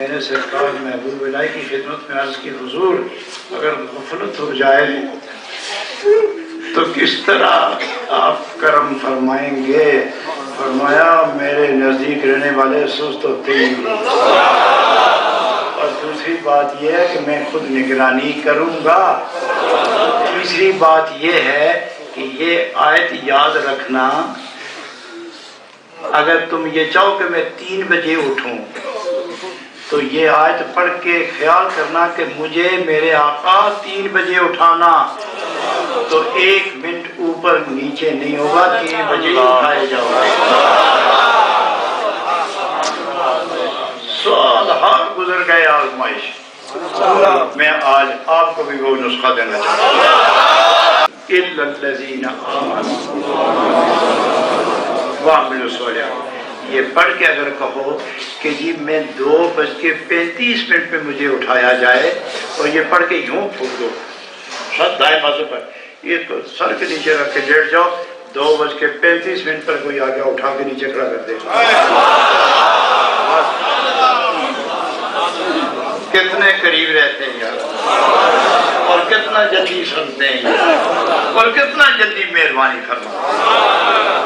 میں نے سرکار محبوب الہی کی خدمت میں عرض کی حضور اگر غفلت ہو جائے تو کس طرح آپ کرم فرمائیں گے؟ فرمایا میرے نزدیک رہنے والے سست ہوتے ہیں، اور دوسری بات یہ ہے کہ میں خود نگرانی کروں گا۔ تیسری بات یہ ہے کہ یہ آیت یاد رکھنا، اگر تم یہ چاہو کہ میں 3 بجے اٹھوں تو یہ آیت پڑھ کے خیال کرنا کہ مجھے میرے آقا 3 بجے اٹھانا، تو 1 منٹ اوپر نیچے نہیں ہوگا، 3 بجے اٹھائے جاؤ۔ سال ہر گزر گئے آزمائش، میں آج آپ کو بھی وہ نسخہ دینا چاہتا ہوں۔ إِلَّا الَّذِينَ آمَنُوا وَعَمِلُوا الصَّالِحَاتِ، یہ پڑھ کے اگر کہو کہ جی میں 2:35 پہ مجھے اٹھایا جائے، اور یہ پڑھ کے یوں پھوٹ دو سر دائیں بازو پر، یہ تو سر کے نیچے رکھ کے لیٹ جاؤ، 2:35 پر کوئی آگے اٹھا کے نیچے کھڑا کر دے۔ کتنے قریب رہتے ہیں یار، اور کتنا جلدی سنتے ہیں، اور کتنا جلدی مہربانی فرما۔